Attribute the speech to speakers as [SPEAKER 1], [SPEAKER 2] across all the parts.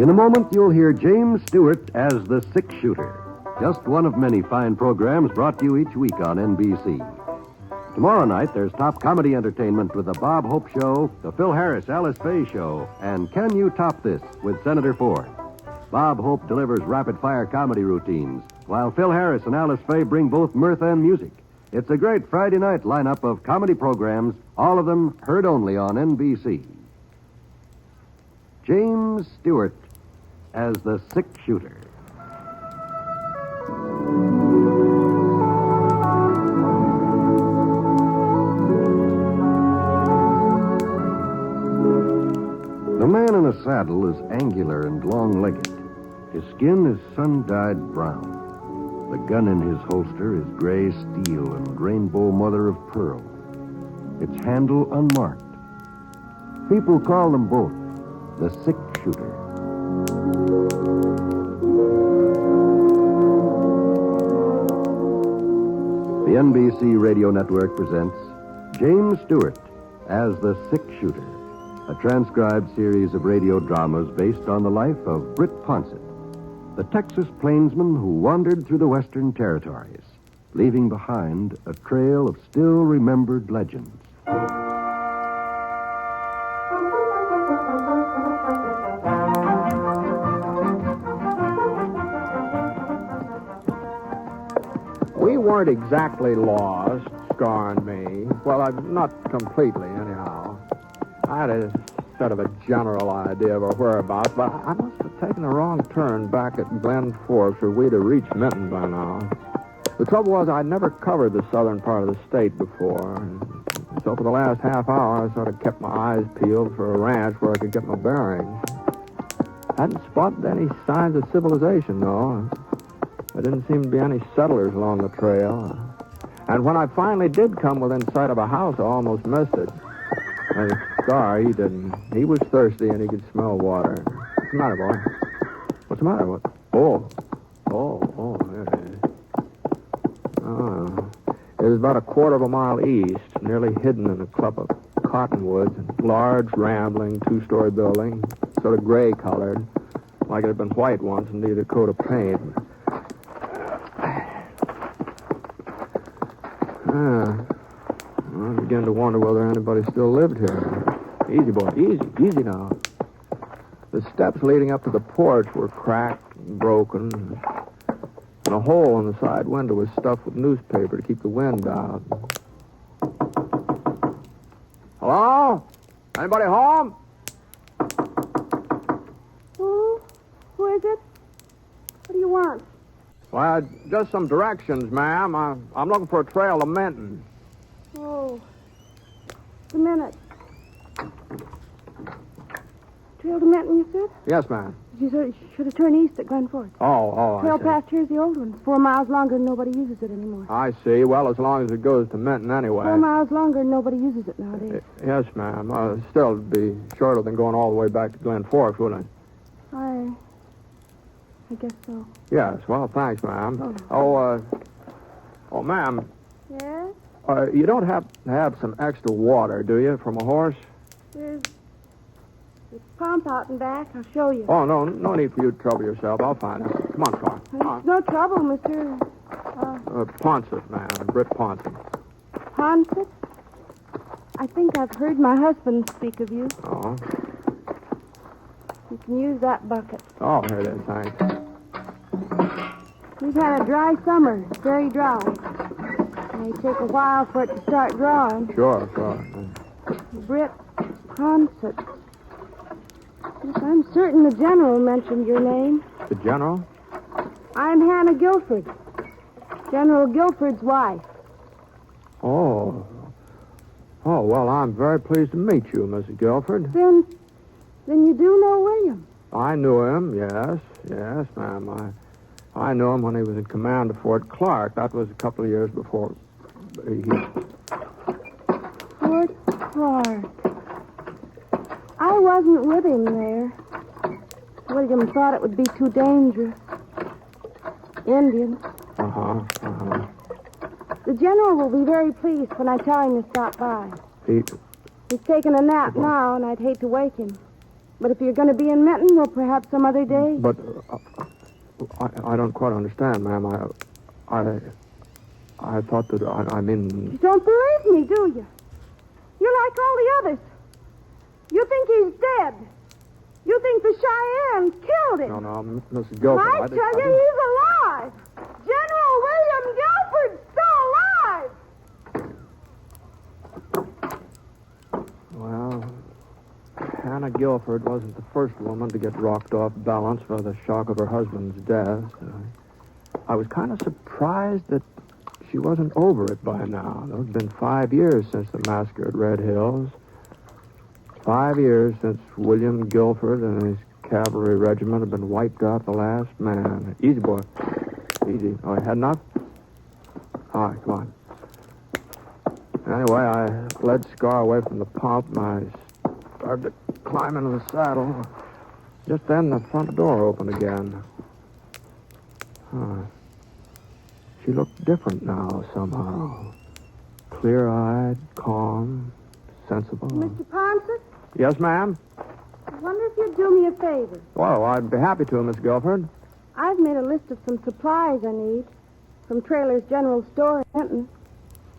[SPEAKER 1] In a moment, you'll hear James Stewart as the six-shooter. Just one of many fine programs brought to you each week on NBC. Tomorrow night, there's top comedy entertainment with the Bob Hope Show, the Phil Harris, Alice Faye Show, and Can You Top This with Senator Ford. Bob Hope delivers rapid-fire comedy routines, while Phil Harris and Alice Faye bring both mirth and music. It's a great Friday night lineup of comedy programs, all of them heard only on NBC. James Stewart as the six-shooter. The man in a saddle is angular and long-legged. His skin is sun-dyed brown. The gun in his holster is gray steel and rainbow mother of pearl. Its handle unmarked. People call them both the six-shooter. The NBC Radio Network presents James Stewart as the six-shooter, a transcribed series of radio dramas based on the life of Britt Ponset, the Texas plainsman who wandered through the Western Territories, leaving behind a trail of still-remembered legends.
[SPEAKER 2] We weren't exactly lost, Scar and me. Well, not completely, anyhow. I had a sort of a general idea of our whereabouts, but I must have taken a wrong turn back at Glen Forks, where we'd have reached Minton by now. The trouble was I'd never covered the southern part of the state before, and so for the last half hour I sort of kept my eyes peeled for a ranch where I could get my bearings. Hadn't spotted any signs of civilization, though. There didn't seem to be any settlers along the trail. And when I finally did come within sight of a house, I almost missed it. And Scar, he didn't. He was thirsty and he could smell water. What's the matter, boy? What's the matter? What? Oh, yeah. Oh. It was about a quarter of a mile east, nearly hidden in a clump of cottonwoods, large, rambling, two-story building, sort of gray-colored, like it had been white once and needed a coat of paint. I began to wonder whether anybody still lived here. Easy, boy. Easy now. The steps leading up to the porch were cracked and broken, and a hole in the side window was stuffed with newspaper to keep the wind out. Hello? Anybody home?
[SPEAKER 3] Who is it? What do you want?
[SPEAKER 2] Well, just some directions, ma'am. I'm looking for a trail to Minton.
[SPEAKER 3] Oh, just a minute. Trail to Minton, you said?
[SPEAKER 2] Yes, ma'am.
[SPEAKER 3] You should have turned east at Guilford.
[SPEAKER 2] Oh,
[SPEAKER 3] Trail
[SPEAKER 2] I see.
[SPEAKER 3] past here's the old one. 4 miles longer and nobody uses it anymore.
[SPEAKER 2] I see. Well, as long as it goes to Minton anyway.
[SPEAKER 3] 4 miles longer and nobody uses it nowadays.
[SPEAKER 2] Yes, ma'am. Still, it'd be shorter than going all the way back to Glen Forks, wouldn't it?
[SPEAKER 3] I guess so.
[SPEAKER 2] Yes. Well, thanks, ma'am. Oh, ma'am.
[SPEAKER 3] Yes?
[SPEAKER 2] You don't have to have some extra water, do you, from a horse?
[SPEAKER 3] There's pump out and back. I'll show you.
[SPEAKER 2] Oh, no need for you to trouble yourself. I'll find it. Come on, Clark. Come on.
[SPEAKER 3] It's no trouble, Mr.
[SPEAKER 2] Ponset, ma'am. Britt Ponset.
[SPEAKER 3] Ponset? I think I've heard my husband speak of you.
[SPEAKER 2] Oh.
[SPEAKER 3] You can use that bucket.
[SPEAKER 2] Oh, here it is, thanks.
[SPEAKER 3] We've had a dry summer. It's very dry. It may take a while for it to start drawing.
[SPEAKER 2] Sure.
[SPEAKER 3] Britt Ponset. Yes, I'm certain the general mentioned your name.
[SPEAKER 2] The general?
[SPEAKER 3] I'm Hannah Guilford. General Guilford's wife.
[SPEAKER 2] Oh, well, I'm very pleased to meet you, Mrs. Guilford.
[SPEAKER 3] Then you do know William.
[SPEAKER 2] I knew him, yes, ma'am. I knew him when he was in command of Fort Clark. That was a couple of years before
[SPEAKER 3] Fort Clark. I wasn't with him there. William thought it would be too dangerous. Indians. The general will be very pleased when I tell him to stop by. He's taking a nap now, and I'd hate to wake him. But if you're going to be in Menton, well, perhaps some other day.
[SPEAKER 2] But I don't quite understand, ma'am. I thought that, I mean...
[SPEAKER 3] You don't believe me, do you? You're like all the others. You think he's dead. You think the Cheyennes killed him.
[SPEAKER 2] No, Mrs. Guilford.
[SPEAKER 3] I tell you, he's alive. General William Guilford's still alive.
[SPEAKER 2] Well, Hannah Guilford wasn't the first woman to get rocked off balance by the shock of her husband's death. I was kind of surprised that she wasn't over it by now. It's been 5 years since the massacre at Red Hills. 5 years since William Guilford and his cavalry regiment have been wiped out the last man. Easy, boy. Easy. Oh, you had enough? All right, come on. Anyway, I led Scar away from the pump, and I started to climb into the saddle. Just then, the front door opened again. She looked different now, somehow. Clear-eyed, calm, sensible.
[SPEAKER 3] Mr. Ponset?
[SPEAKER 2] Yes, ma'am?
[SPEAKER 3] I wonder if you'd do me a favor.
[SPEAKER 2] Well, I'd be happy to, Miss Guilford.
[SPEAKER 3] I've made a list of some supplies I need from Traylor's General Store in Menton.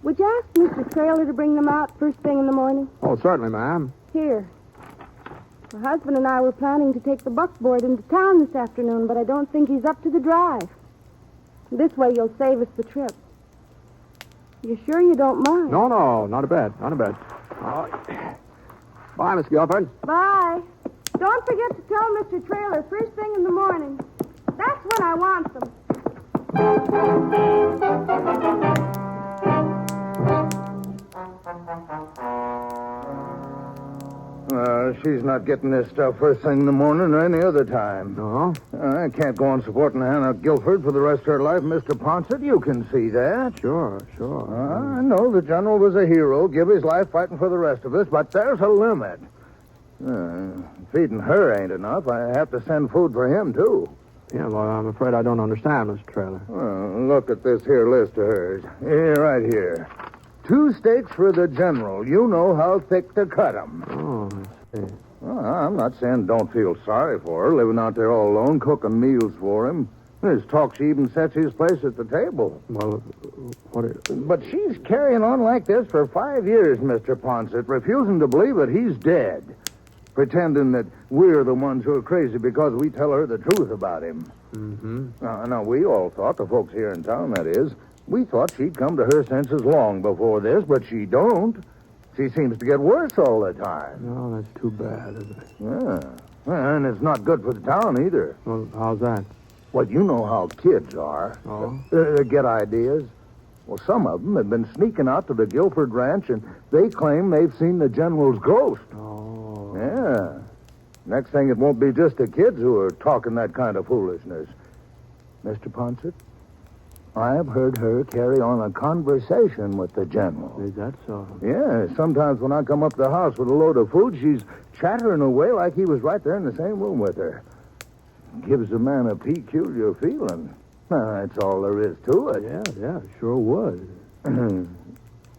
[SPEAKER 3] Would you ask Mr. Traylor to bring them out first thing in the morning?
[SPEAKER 2] Oh, certainly, ma'am.
[SPEAKER 3] Here. My husband and I were planning to take the buckboard into town this afternoon, but I don't think he's up to the drive. This way you'll save us the trip. You sure you don't mind?
[SPEAKER 2] No, not a bit. Bye, Miss Guilford.
[SPEAKER 3] Bye. Don't forget to tell Mr. Traylor first thing in the morning. That's when I want them.
[SPEAKER 4] She's not getting this stuff first thing in the morning or any other time.
[SPEAKER 2] No?
[SPEAKER 4] I can't go on supporting Hannah Guilford for the rest of her life, Mr. Ponset. You can see that.
[SPEAKER 2] Sure.
[SPEAKER 4] I know the general was a hero, give his life fighting for the rest of us, but there's a limit. Feeding her ain't enough. I have to send food for him, too.
[SPEAKER 2] Yeah, well, I'm afraid I don't understand, Mr. Traylor.
[SPEAKER 4] Look at this here list of hers. Here, right here. 2 steaks for the general. You know how thick to cut 'em.
[SPEAKER 2] Oh, I see.
[SPEAKER 4] Well, I'm not saying don't feel sorry for her, living out there all alone, cooking meals for him. There's talk she even sets his place at the table.
[SPEAKER 2] Well, what is...
[SPEAKER 4] But she's carrying on like this for 5 years, Mr. Ponset, refusing to believe that he's dead. Pretending that we're the ones who are crazy because we tell her the truth about him.
[SPEAKER 2] Mm-hmm.
[SPEAKER 4] Now, we all thought, the folks here in town, that is, we thought she'd come to her senses long before this, but she don't. She seems to get worse all the time.
[SPEAKER 2] No, that's too bad, isn't it?
[SPEAKER 4] Yeah. And it's not good for the town either.
[SPEAKER 2] Well, how's that?
[SPEAKER 4] Well, you know how kids are.
[SPEAKER 2] Oh?
[SPEAKER 4] They get ideas. Well, some of them have been sneaking out to the Guilford ranch, and they claim they've seen the general's ghost.
[SPEAKER 2] Oh.
[SPEAKER 4] Yeah. Next thing, it won't be just the kids who are talking that kind of foolishness. Mr. Ponset, I've heard her carry on a conversation with the general.
[SPEAKER 2] Is that so?
[SPEAKER 4] Yeah, sometimes when I come up to the house with a load of food, she's chattering away like he was right there in the same room with her. Gives a man a peculiar feeling. That's all there is to it.
[SPEAKER 2] Yeah, sure would.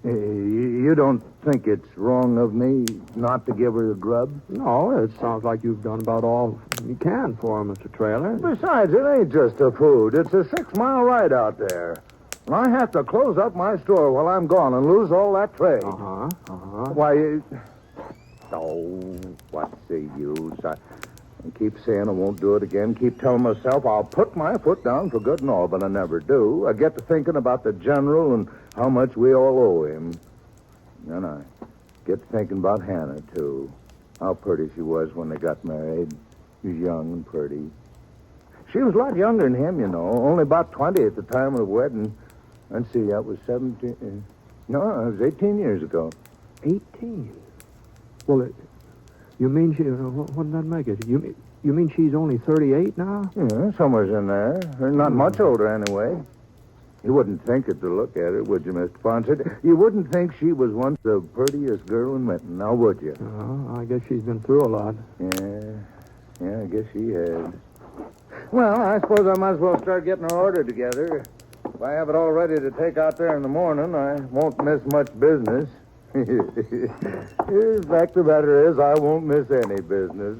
[SPEAKER 4] You don't think it's wrong of me not to give her the grub?
[SPEAKER 2] No, it sounds like you've done about all you can for her, Mr. Traylor.
[SPEAKER 4] Besides, it ain't just the food. It's a 6-mile ride out there. And I have to close up my store while I'm gone and lose all that trade. Why, what's the use? I keep saying I won't do it again. Keep telling myself I'll put my foot down for good and all, but I never do. I get to thinking about the general and how much we all owe him. And I get to thinking about Hannah, too. How pretty she was when they got married. She was young and pretty. She was a lot younger than him, you know. Only about 20 at the time of the wedding. Let's see, that was 17... No, it was 18 years ago.
[SPEAKER 2] 18? Well, you mean she... What did that make it? You mean she's only 38 now?
[SPEAKER 4] Yeah, somewhere's in there. Not much older, anyway. You wouldn't think it to look at it, would you, Mr. Ponset? You wouldn't think she was once the prettiest girl in Menton, now would you?
[SPEAKER 2] Oh, I guess she's been through a lot.
[SPEAKER 4] Yeah, I guess she has. Well, I suppose I might as well start getting her order together. If I have it all ready to take out there in the morning, I won't miss much business. The fact of the matter is, I won't miss any business.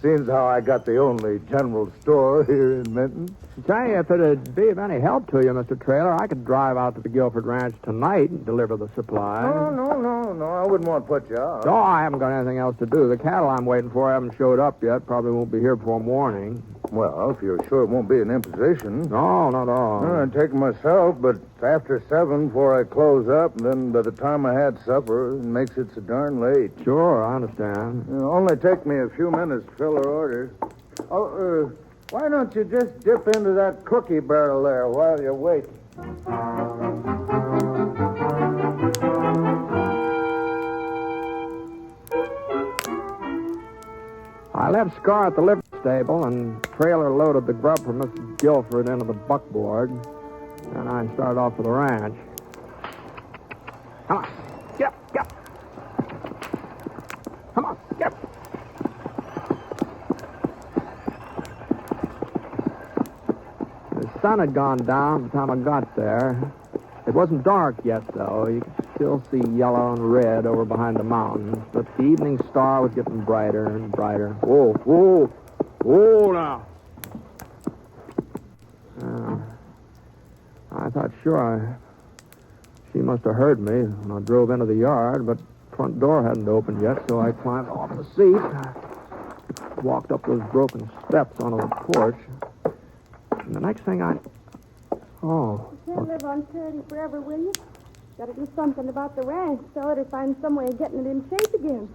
[SPEAKER 4] Seems how I got the only general store here in Minton.
[SPEAKER 2] Say, if it'd be of any help to you, Mr. Traylor, I could drive out to the Guilford Ranch tonight and deliver the supplies.
[SPEAKER 4] No, I wouldn't want to put you out.
[SPEAKER 2] No, I haven't got anything else to do. The cattle I'm waiting for haven't showed up yet. Probably won't be here before morning.
[SPEAKER 4] Well, if you're sure it won't be an imposition.
[SPEAKER 2] No, not at all.
[SPEAKER 4] I'd take it myself, but after 7 before I close up, and then by the time I had supper, it makes it so darn late.
[SPEAKER 2] Sure, I understand.
[SPEAKER 4] It'll only take me a few minutes to fill her order. Oh, why don't you just dip into that cookie barrel there while you wait?
[SPEAKER 2] I left Scar at the livery stable, and Trailer loaded the grub for Mrs. Guilford into the buckboard, and I started off for the ranch. Come on, get up. Come on, get up. The sun had gone down by the time I got there. It wasn't dark yet, though. You could still see yellow and red over behind the mountains, but the evening star was getting brighter and brighter. Whoa now. I thought sure she must have heard me when I drove into the yard, but the front door hadn't opened yet, so I climbed off the seat, walked up those broken steps onto the porch, and the next thing
[SPEAKER 3] You can't live on charity forever, will you? Gotta do something about the ranch, sell it, or find some way of getting it in shape again.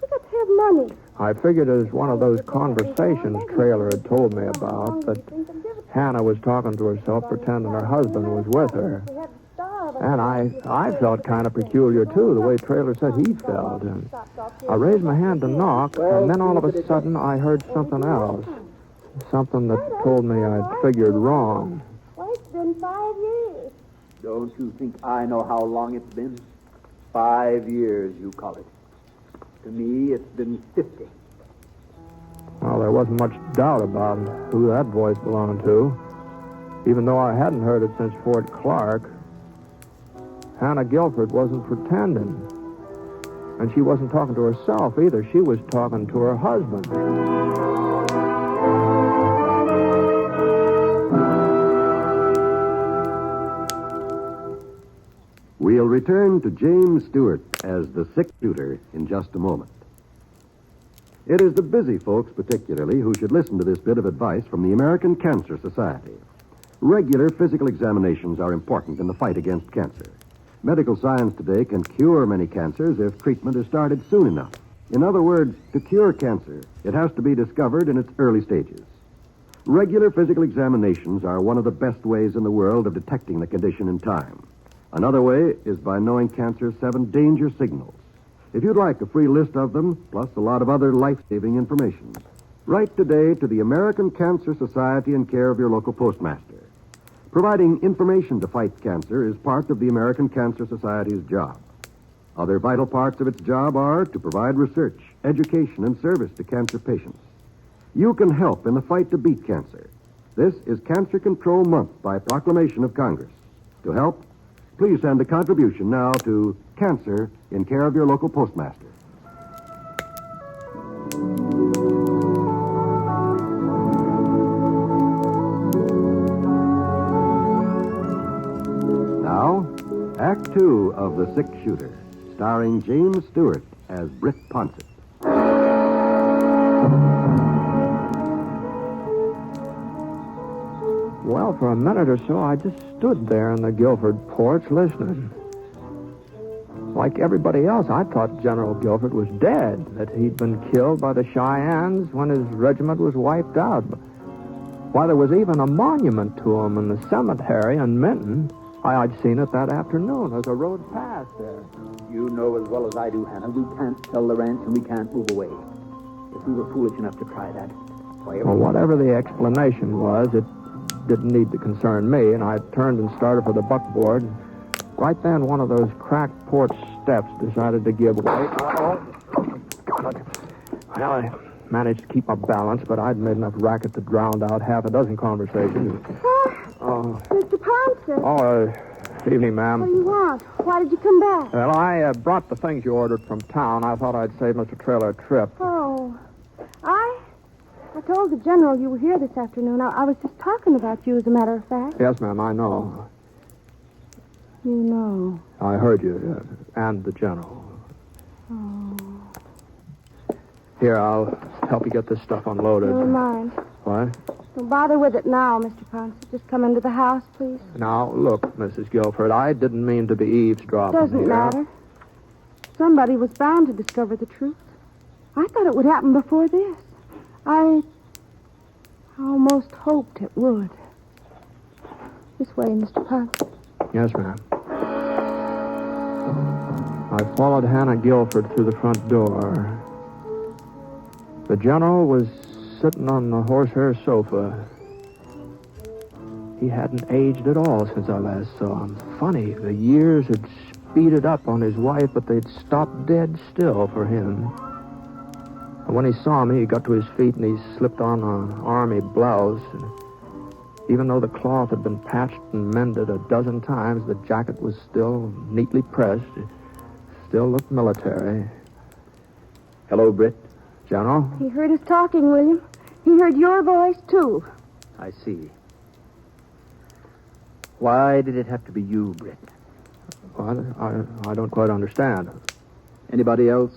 [SPEAKER 3] We got to have money.
[SPEAKER 2] I figured it was one of those conversations Trailer had told me about, that Hannah was talking to herself, pretending her husband was with her. And I felt kind of peculiar, too, the way Trailer said he felt. And I raised my hand to knock, and then all of a sudden I heard something else. Something that told me I'd figured wrong.
[SPEAKER 3] Well, it's been 5 years.
[SPEAKER 5] Don't you think I know how long it's been? 5 years, you call it. To me, it's been 50.
[SPEAKER 2] Well, there wasn't much doubt about who that voice belonged to, even though I hadn't heard it since Fort Clark. Hannah Guilford wasn't pretending. And she wasn't talking to herself either. She was talking to her husband.
[SPEAKER 1] We'll return to James Stewart as the sick shooter in just a moment. It is the busy folks, particularly, who should listen to this bit of advice from the American Cancer Society. Regular physical examinations are important in the fight against cancer. Medical science today can cure many cancers if treatment is started soon enough. In other words, to cure cancer, it has to be discovered in its early stages. Regular physical examinations are one of the best ways in the world of detecting the condition in time. Another way is by knowing cancer's 7 danger signals. If you'd like a free list of them, plus a lot of other life-saving information, write today to the American Cancer Society in care of your local postmaster. Providing information to fight cancer is part of the American Cancer Society's job. Other vital parts of its job are to provide research, education, and service to cancer patients. You can help in the fight to beat cancer. This is Cancer Control Month by proclamation of Congress. To help, please send a contribution now to Cancer in care of your local postmaster. Now, Act 2 of The Sick Shooter, starring James Stewart as Britt Ponset.
[SPEAKER 2] Well, for a minute or so, I just stood there on the Guilford porch listening. Like everybody else, I thought General Guilford was dead, that he'd been killed by the Cheyennes when his regiment was wiped out. Why, there was even a monument to him in the cemetery in Minton. I'd seen it that afternoon as I rode past there.
[SPEAKER 5] You know as well as I do, Hannah, we can't sell the ranch and we can't move away. If we were foolish enough to try that, why...
[SPEAKER 2] Well, whatever the explanation was, it didn't need to concern me, and I turned and started for the buckboard. Right then, one of those cracked porch steps decided to give way. God. Well, I managed to keep my balance, but I'd made enough racket to drown out half a dozen conversations.
[SPEAKER 3] Mr. Ponset.
[SPEAKER 2] Evening, ma'am.
[SPEAKER 3] What do you want? Why did you come back?
[SPEAKER 2] Well, I brought the things you ordered from town. I thought I'd save Mr. Traylor a trip.
[SPEAKER 3] Oh, I told the General you were here this afternoon. I was just talking about you, as a matter of fact.
[SPEAKER 2] Yes, ma'am, I know.
[SPEAKER 3] You know.
[SPEAKER 2] I heard you, and the General.
[SPEAKER 3] Oh.
[SPEAKER 2] Here, I'll help you get this stuff unloaded.
[SPEAKER 3] Never mind.
[SPEAKER 2] What?
[SPEAKER 3] Don't bother with it now, Mr. Ponset. Just come into the house, please.
[SPEAKER 2] Now, look, Mrs. Guilford, I didn't mean to be eavesdropping
[SPEAKER 3] Doesn't
[SPEAKER 2] here.
[SPEAKER 3] matter. Somebody was bound to discover the truth. I thought it would happen before this. I almost hoped it would. This way, Mr. Ponset.
[SPEAKER 2] Yes, ma'am. I followed Hannah Guilford through the front door. The General was sitting on the horsehair sofa. He hadn't aged at all since I last saw him. Funny, the years had speeded up on his wife, but they'd stopped dead still for him. And when he saw me, he got to his feet and he slipped on an army blouse. And even though the cloth had been patched and mended a dozen times, the jacket was still neatly pressed. It still looked military.
[SPEAKER 5] Hello, Britt.
[SPEAKER 2] General?
[SPEAKER 3] He heard us talking, William. He heard your voice, too.
[SPEAKER 5] I see. Why did it have to be you, Britt?
[SPEAKER 2] What? I don't quite understand.
[SPEAKER 5] Anybody else?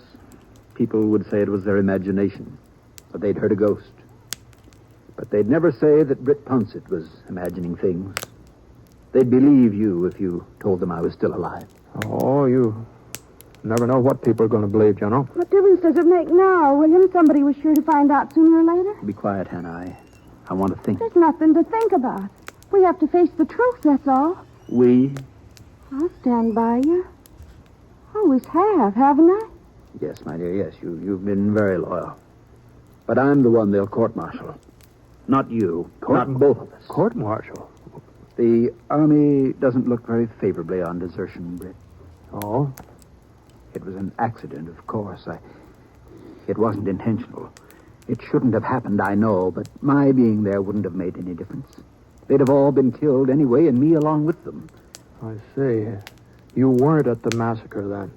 [SPEAKER 5] People would say it was their imagination, that they'd heard a ghost. But they'd never say that Britt Ponset was imagining things. They'd believe you if you told them I was still alive.
[SPEAKER 2] Oh, you never know what people are going to believe, General.
[SPEAKER 3] What difference does it make now, William? Somebody was sure to find out sooner or later.
[SPEAKER 5] Be quiet, Hannah. I want to think.
[SPEAKER 3] There's nothing to think about. We have to face the truth, that's all.
[SPEAKER 5] We?
[SPEAKER 3] I'll stand by you. Always have, haven't I?
[SPEAKER 5] Yes, my dear, yes. You've been very loyal. But I'm the one they'll court-martial. Not you. Not both of us.
[SPEAKER 2] Court-martial?
[SPEAKER 5] The Army doesn't look very favorably on desertion, Britt.
[SPEAKER 2] Oh?
[SPEAKER 5] It was an accident, of course. It wasn't intentional. It shouldn't have happened, I know, but my being there wouldn't have made any difference. They'd have all been killed anyway, and me along with them.
[SPEAKER 2] I see. You weren't at the massacre then?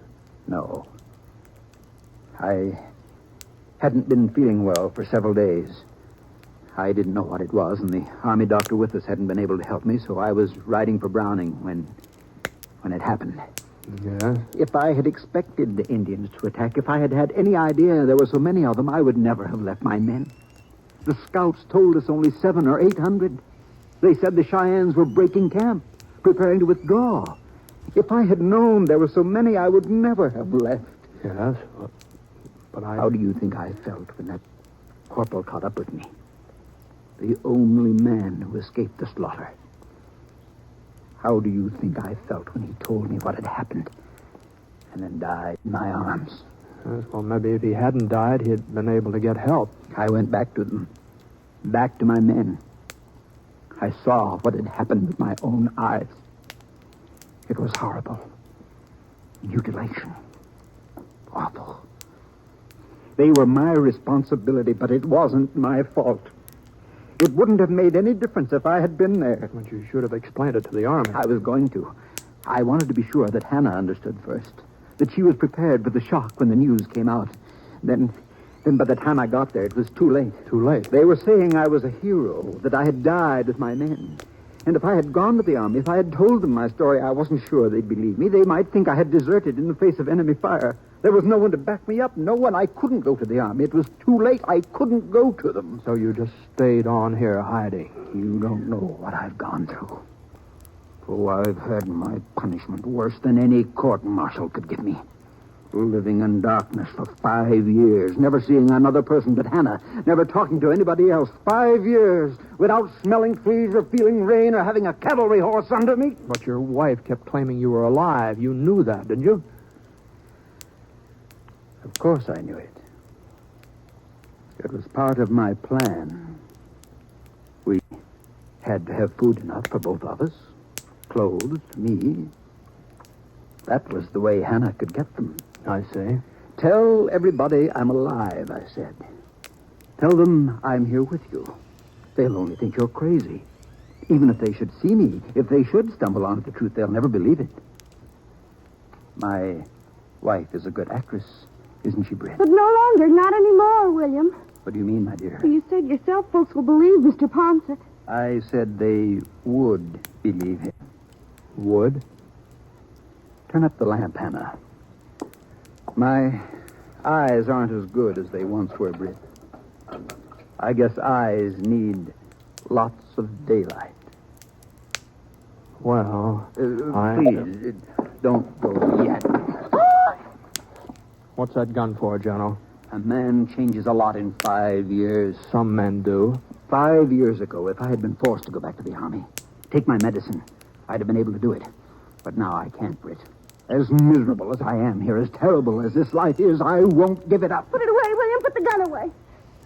[SPEAKER 5] No. I hadn't been feeling well for several days. I didn't know what it was, and the Army doctor with us hadn't been able to help me, so I was riding for Browning when it happened.
[SPEAKER 2] Yes?
[SPEAKER 5] If I had expected the Indians to attack, if I had had any idea there were so many of them, I would never have left my men. The scouts told us only 700 or 800. They said the Cheyennes were breaking camp, preparing to withdraw. If I had known there were so many, I would never have left.
[SPEAKER 2] Yes, but I...
[SPEAKER 5] How do you think I felt when that corporal caught up with me? The only man who escaped the slaughter. How do you think I felt when he told me what had happened and then died in my arms?
[SPEAKER 2] Yes, well, maybe if he hadn't died, he'd been able to get help.
[SPEAKER 5] I went back to them, back to my men. I saw what had happened with my own eyes. It was horrible. Mutilation. Awful. They were my responsibility, but it wasn't my fault. It wouldn't have made any difference if I had been there.
[SPEAKER 2] But you should have explained it to the Army.
[SPEAKER 5] I was going to. I wanted to be sure that Hannah understood first, that she was prepared for the shock when the news came out. Then by the time I got there, it was too late.
[SPEAKER 2] Too late?
[SPEAKER 5] They were saying I was a hero, that I had died with my men. And if I had gone to the Army, if I had told them my story, I wasn't sure they'd believe me. They might think I had deserted in the face of enemy fire. There was no one to back me up, no one. I couldn't go to the Army. It was too late. I couldn't go to them.
[SPEAKER 2] So you just stayed on here hiding?
[SPEAKER 5] You don't know what I've gone through. Oh, I've had my punishment worse than any court-martial could give me. Living in darkness for 5 years, never seeing another person but Hannah, never talking to anybody else. 5 years without smelling fleas or feeling rain or having a cavalry horse under me.
[SPEAKER 2] But your wife kept claiming you were alive. You knew that, didn't you?
[SPEAKER 5] Of course I knew it. It was part of my plan. We had to have food enough for both of us. Clothes, me. That was the way Hannah could get them.
[SPEAKER 2] I see.
[SPEAKER 5] Tell everybody I'm alive, I said. Tell them I'm here with you. They'll only think you're crazy. Even if they should see me, if they should stumble onto the truth, they'll never believe it. My wife is a good actress, isn't she, Britt?
[SPEAKER 3] But no longer, not anymore, William.
[SPEAKER 5] What do you mean, my dear?
[SPEAKER 3] Well, you said yourself folks will believe Mr. Ponset.
[SPEAKER 5] I said they would believe him.
[SPEAKER 2] Would?
[SPEAKER 5] Turn up the lamp, Hannah. My eyes aren't as good as they once were, Britt. I guess eyes need lots of daylight.
[SPEAKER 2] Well,
[SPEAKER 5] Please, don't go yet.
[SPEAKER 2] What's that gun for, General?
[SPEAKER 5] A man changes a lot in 5 years.
[SPEAKER 2] Some men do.
[SPEAKER 5] 5 years ago, if I had been forced to go back to the Army, take my medicine, I'd have been able to do it. But now I can't, Britt. As miserable as I am here, as terrible as this life is, I won't give it up.
[SPEAKER 3] Put it away, William. Put the gun away.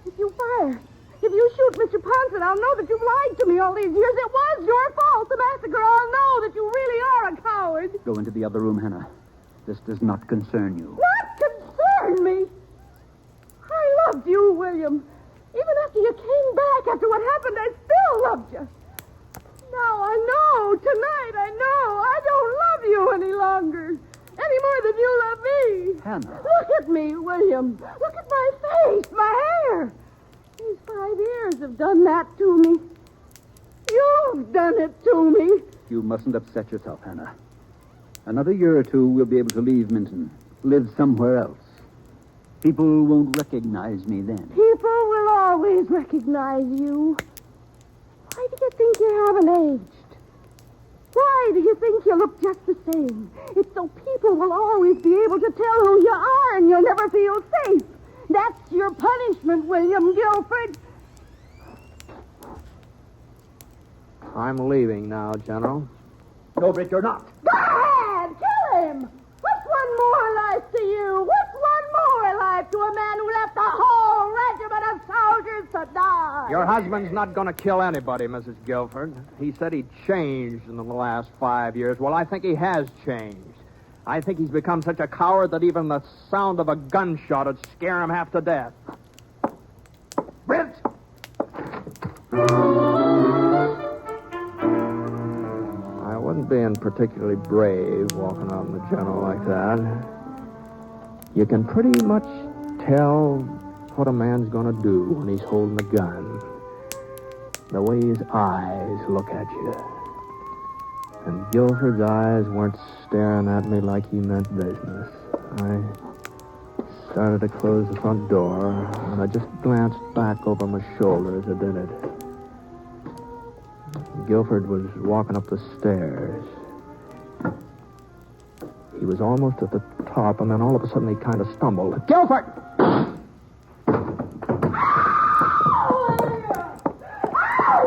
[SPEAKER 3] If you fire, if you shoot Mr. Ponset, I'll know that you've lied to me all these years. It was your fault, the massacre. I'll know that you really are a coward.
[SPEAKER 5] Go into the other room, Hannah. This does not concern you.
[SPEAKER 3] What concerned me? I loved you, William. Even after you came back, after what happened, I still loved you. Now I know, tonight I know, I don't love you any longer. Any more than you love me.
[SPEAKER 5] Hannah.
[SPEAKER 3] Look at me, William. Look at my face, my hair. These 5 years have done that to me. You've done it to me.
[SPEAKER 5] You mustn't upset yourself, Hannah. Another year or two, we'll be able to leave Minton, live somewhere else. People won't recognize me then.
[SPEAKER 3] People will always recognize you. Why do you think you haven't aged? Why do you think you look just the same? It's so people will always be able to tell who you are and you'll never feel safe. That's your punishment, William Guilford.
[SPEAKER 2] I'm leaving now, General.
[SPEAKER 5] No, Britt, you're not.
[SPEAKER 3] Go ahead, kill him. What's one more life to you? What's one more life to a man who left a whole regiment of soldiers to die?
[SPEAKER 2] Your husband's not going to kill anybody, Mrs. Guilford. He said he'd changed in the last 5 years. Well, I think he has changed. I think he's become such a coward that even the sound of a gunshot would scare him half to death.
[SPEAKER 5] Britt!
[SPEAKER 2] I wasn't being particularly brave walking out in the General like that. You can pretty much tell what a man's going to do when he's holding a gun. The way his eyes look at you. And Guilford's eyes weren't staring at me like he meant business. I started to close the front door, and I just glanced back over my shoulder as I did it. Guilford was walking up the stairs. He was almost at the top, and then all of a sudden he kind of stumbled. Guilford!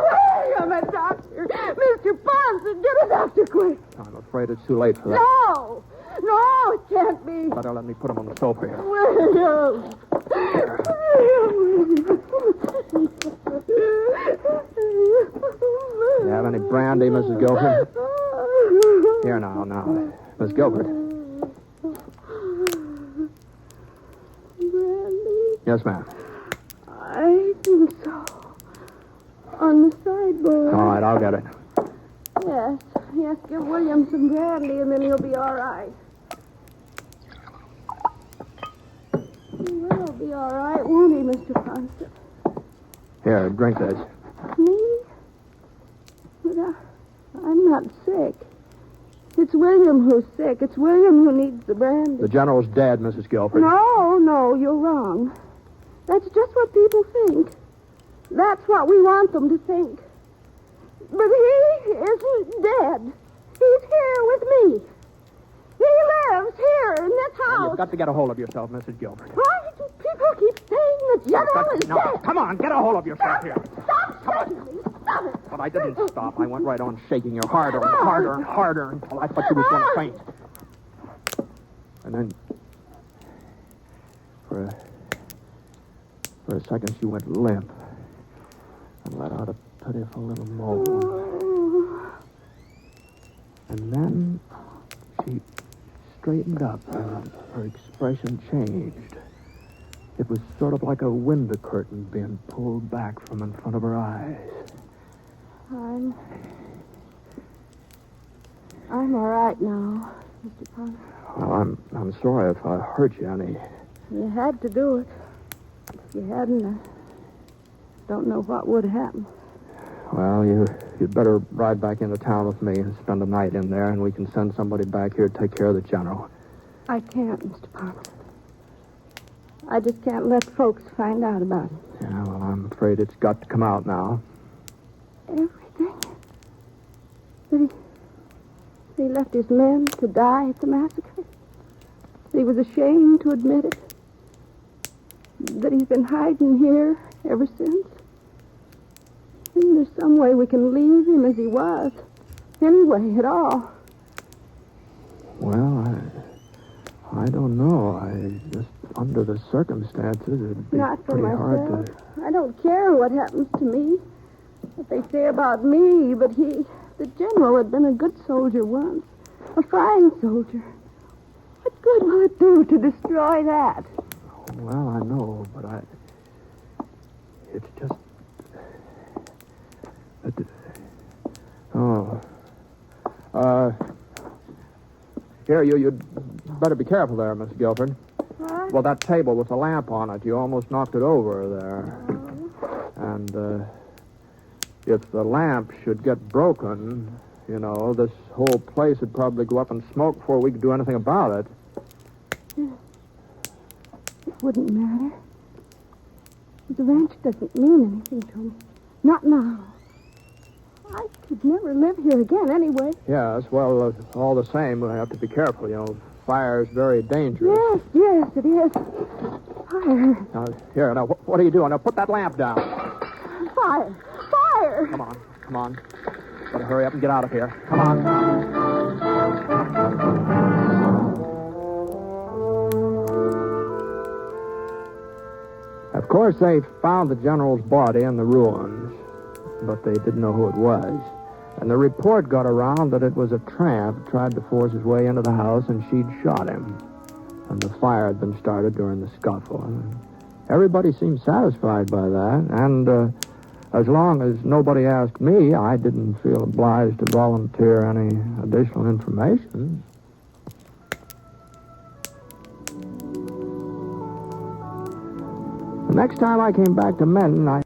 [SPEAKER 3] William, a doctor. Mr. Ponset, get a doctor quick.
[SPEAKER 2] I'm afraid it's too late for that.
[SPEAKER 3] No, it can't be.
[SPEAKER 2] Better let me put him on the sofa here.
[SPEAKER 3] William.
[SPEAKER 2] You have any brandy, Mrs. Guilford? Here now. Miss Guilford.
[SPEAKER 3] Brandy?
[SPEAKER 2] Yes, ma'am.
[SPEAKER 3] I think so. On the sideboard.
[SPEAKER 2] All right, I'll get it.
[SPEAKER 3] Yes, give William some brandy and then he'll be all right. He will be all right, won't he, Mr. Ponset?
[SPEAKER 2] Here, drink this.
[SPEAKER 3] Me? But I'm not sick. It's William who's sick. It's William who needs the brandy.
[SPEAKER 2] The General's dead, Mrs. Guilford.
[SPEAKER 3] No, you're wrong. That's just what people think. That's what we want them to think. But he isn't dead. He's here with me. He lives here in this
[SPEAKER 2] Now,
[SPEAKER 3] house.
[SPEAKER 2] you've got to get a hold of yourself, Mrs. Guilford.
[SPEAKER 3] Why do people keep saying the General is
[SPEAKER 2] Now,
[SPEAKER 3] dead?
[SPEAKER 2] come on, get a hold of yourself here.
[SPEAKER 3] Stop shaking me. Stop it.
[SPEAKER 2] But I didn't stop. I went right on shaking you harder and harder until I thought you was going to faint. And then, for a second, she went limp and let out a pitiful little moan. And then she straightened up and her expression changed. It was sort of like a window curtain being pulled back from in front of her eyes.
[SPEAKER 3] I'm all right now, Mr. Ponset.
[SPEAKER 2] Well, I'm sorry if I hurt you any.
[SPEAKER 3] You had to do it. If you hadn't, I don't know what would happen.
[SPEAKER 2] Well, you'd better ride back into town with me and spend the night in there, and we can send somebody back here to take care of the general.
[SPEAKER 3] I can't, Mr. Ponset. I just can't let folks find out about it.
[SPEAKER 2] Yeah, well, I'm afraid it's got to come out now.
[SPEAKER 3] Everything? That he left his men to die at the massacre? That he was ashamed to admit it? That he's been hiding here ever since? Isn't there some way we can leave him as he was? Any way at all?
[SPEAKER 2] Well, I don't know. Just under the circumstances, it'd be
[SPEAKER 3] Not for
[SPEAKER 2] pretty
[SPEAKER 3] myself.
[SPEAKER 2] hard to...
[SPEAKER 3] I don't care what happens to me, what they say about me, but the general, had been a good soldier once, a fine soldier. What good will it do to destroy that?
[SPEAKER 2] Well, I know, but it's just... Here, you'd better be careful there, Miss Guilford.
[SPEAKER 3] What?
[SPEAKER 2] Well, that table with the lamp on it, you almost knocked it over there. And, if the lamp should get broken, this whole place would probably go up in smoke before we could do anything about it.
[SPEAKER 3] It wouldn't matter. The ranch doesn't mean anything to me. Not now. I could never live here again anyway.
[SPEAKER 2] Yes, well, all the same, we have to be careful. Fire is very dangerous.
[SPEAKER 3] Yes, it is. Fire.
[SPEAKER 2] Now, here, what are you doing? Now, put that lamp down.
[SPEAKER 3] Fire.
[SPEAKER 2] Come on. Better hurry up and get out of here. Come on. Of course, they found the general's body in the ruins, but they didn't know who it was. And the report got around that it was a tramp who tried to force his way into the house, and she'd shot him. And the fire had been started during the scuffle. And everybody seemed satisfied by that, and as long as nobody asked me, I didn't feel obliged to volunteer any additional information. The next time I came back to Menton,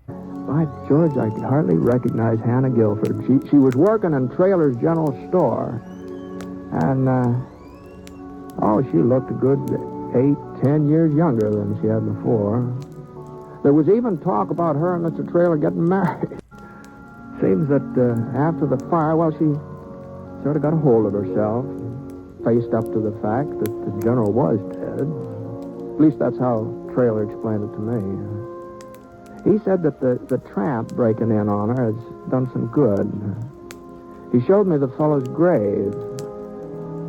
[SPEAKER 2] by George, I could hardly recognize Hannah Guilford. She was working in Traylor's general store. And, she looked a good 8-10 years younger than she had before. There was even talk about her and Mr. Traylor getting married. Seems that after the fire, she sort of got a hold of herself, faced up to the fact that the general was dead. At least that's how Traylor explained it to me. He said that the tramp breaking in on her has done some good. He showed me the fellow's grave.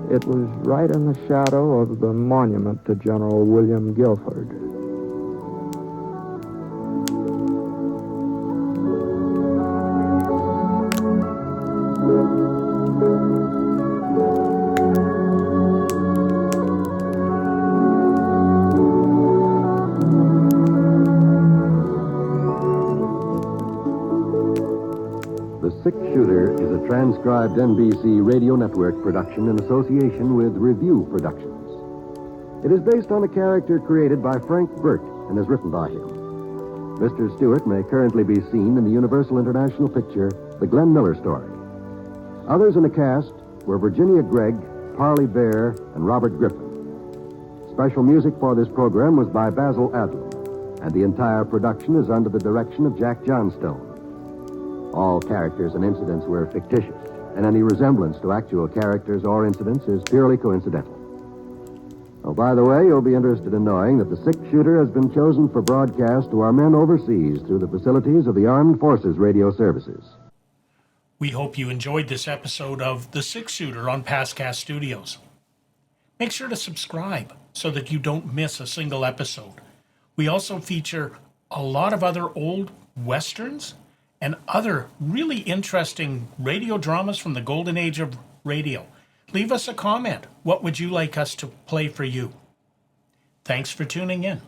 [SPEAKER 2] It was right in the shadow of the monument to General William Guilford.
[SPEAKER 1] Transcribed NBC Radio Network production in association with Review Productions. It is based on a character created by Frank Burt and is written by him. Mr. Stewart may currently be seen in the Universal International picture, The Glenn Miller Story. Others in the cast were Virginia Gregg, Parley Bear, and Robert Griffin. Special music for this program was by Basil Adlam, and the entire production is under the direction of Jack Johnstone. All characters and incidents were fictitious, and any resemblance to actual characters or incidents is purely coincidental. Oh, by the way, you'll be interested in knowing that the six-shooter has been chosen for broadcast to our men overseas through the facilities of the Armed Forces Radio Services.
[SPEAKER 6] We hope you enjoyed this episode of The Six-Shooter on PastCast Studios. Make sure to subscribe so that you don't miss a single episode. We also feature a lot of other old westerns and other really interesting radio dramas from the golden age of radio. Leave us a comment. What would you like us to play for you? Thanks for tuning in.